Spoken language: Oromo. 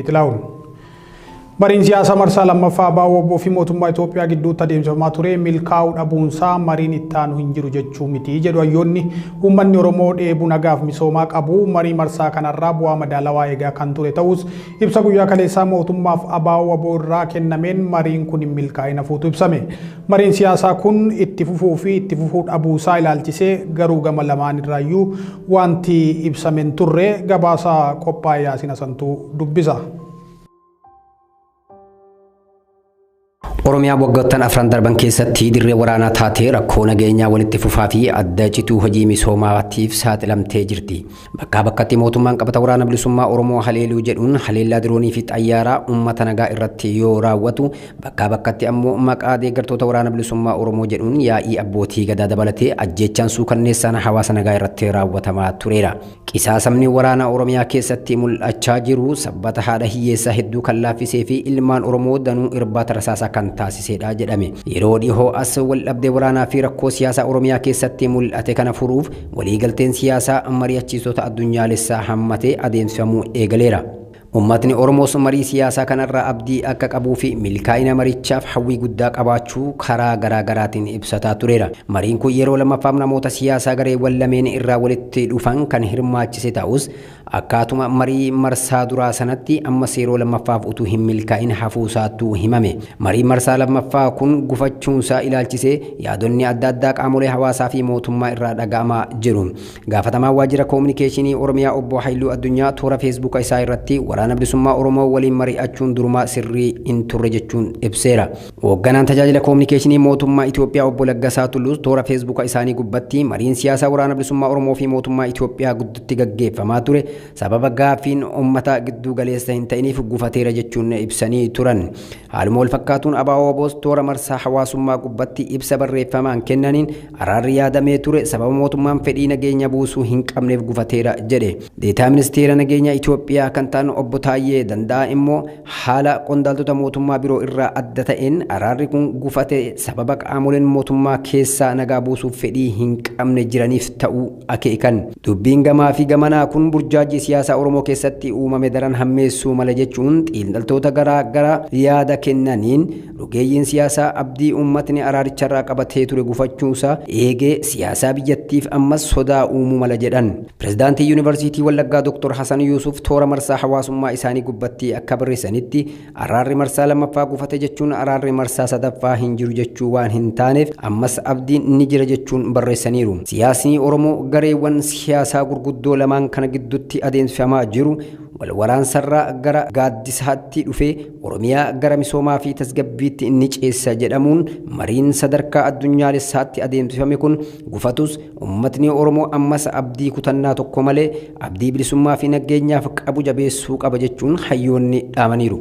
Itlaun Mariin siyaasa marsaa lammaffaa baawoo fi mootummaa Itoophiyaa gidduutti adeemsifamaa ture milkaa'uu dhabuunsaa mariin itti aanu hin jiru jechuu miti jedhu hayyoonni uummanni Oromoo dheebuu nagaaf misoomaa qabu marii marsaa kanarraa bu'aa madaalawaa eegaa kan ture ta'us ibsa guyyaa kaleessaa mootummaaf abaawoo irraa kennameen mariin kun hin milkaa'in hafuutu ibsame. Mariin siyaasaa kun itti fufuu fi itti fufuu dhabuusaa ilaalchisee garuu gama lamaan irraayyuu wanti ibsamen turre gabaasa qophaa'ee Yaasiin Asantuu dubbisa. Oromiyaa waggoottan afran darban keessatti dirree waraanaa taatee rakkoo nageenyaa walitti fufaa fi adda cituu hojii misoomaatiif saaxilamtee jirti. Bakkaa bakkatti mootummaan qabata waraana bilisummaa Oromoo haleeluu jedhuun haleellaa diroonii fi xayyaaraa uummata nagaa irratti yoo raawwatu, bakkaa bakkatti ammoo maqaa deeggartoota waraana bilisummaa Oromoo jedhuun yaa'ii abbootii gadaa dabalatee ajjeechaan suukanneessaan hawaasa nagaa irratti raawwatamaa tureera. Qisaasamni waraana Oromiyaa keessatti mul'achaa jiru sabbata haadha hiyyeessaa hedduu kan laaffisee fi ilmaan Oromoo danuu irbaata rasaasaa kan taasisedha jedhame. Yeroo dhihoo as wal dhabdee waraanaa fi rakkoo siyaasaa Oromiyaa keessatti mul'ate kana furuuf waliigalteen siyaasaa mari'achiisota addunyaalessaa hammatee adeemsifamuu eegaleera. Uummatni Oromoos marii siyaasaa kanarraa abdii akka qabuu fi milkaa'ina marichaaf hawwii guddaa qabaachuu karaa garaagaraatiin ibsataa tureera. Mariin kun yeroo lammaffaaf namoota siyaasaa gareewwan lameen irraa walitti dhufan kan hirmaachise ta'us akkaatuma marii marsaa duraa sanatti ammas yeroo lammaffaaf utuu hin milkaa'in hafuusaatu himame. Marii marsaa lammaffaa kun gufachuunsaa ilaalchisee yaadonni adda addaa qaamolee hawaasaa fi mootummaa irraa dhaga'amaa jiru. Gaafatamaa waajjira koominikeeshinii Oromiyaa obbo Haayiluu Addunyaa toora feesbuuka isaa irratti waraana bilisummaa Oromoo waliin mari'achuun durumaa sirrii hin turre jechuun ibseera. Hoogganaan tajaajila koominikeeshinii mootummaa Itoophiyaa obbo Laggasaa Tulluus toora feesbuuka isaanii gubbatti mariin siyaasaa waraana bilisummaa Oromoo fi mootummaa Itoophiyaa gidduutti gaggeeffamaa ture sababa gaaffiin uummata gidduu galeessa hin ta'iniif gufateera jechuun ibsanii turan. Haaluma wal fakkaatuun ABO's toora marsaa hawaasummaa gubbatti ibsa barreeffamaan kennaniin araarri yaadamee ture sababa mootummaan fedhii nageenya buusuu hin qabneef gufateera jedhe. Deetaa ministeera nageenya Itoophiyaa kan ta'an obbo Taayyee Danda'a immoo haala qondaaltota mootummaa biroo irraa adda ta'een araarri kun gufate sababa qaamoleen mootummaa keessaa nagaa buusuuf fedhii hin qabne jiraniif ta'uu akeekan. Dubbiin gamaa fi gamanaa kun burjaajii siyaasaa Oromoo keessatti uumame daran hammeessuu mala jechuun xiinxaltoota garaa garaa yaada kennaniin rogeeyyiin siyaasaa abdii uummatni araaricharraa qabatee ture gufachuusaa eegee siyaasaa biyyattiif ammas sodaa uumuu mala jedhan. Pireezidaantii Yuunivarsiitii Wallaggaa Dr. Hasan Yuusuf toora marsaa hawaasummaa isaanii gubbatti akka barreessanitti araarri marsaa lammaffaa gufate jechuun araarri marsaa sadaffaa hin jiru jechuu waan hin taaneef ammas abdiin ni jira jechuun barreessaniiru. Siyaasni Oromoo gareewwan siyaasaa gurguddoo lamaan kana gidduutti adeemsifamaa jiru wal waraansarraa gara gaaddisaatti dhufee Oromiyaa gara misoomaa fi tasgabbiitti inni ceessa jedhamuun mariin sadarkaa addunyaalessaatti adeemsifame kun gufatus uummatni Oromoo ammas abdii kutannaa tokko malee abdii bilisummaa fi nageenyaaf qabu jabeessuu qaba jechuun hayyoonni dhaamaniiru.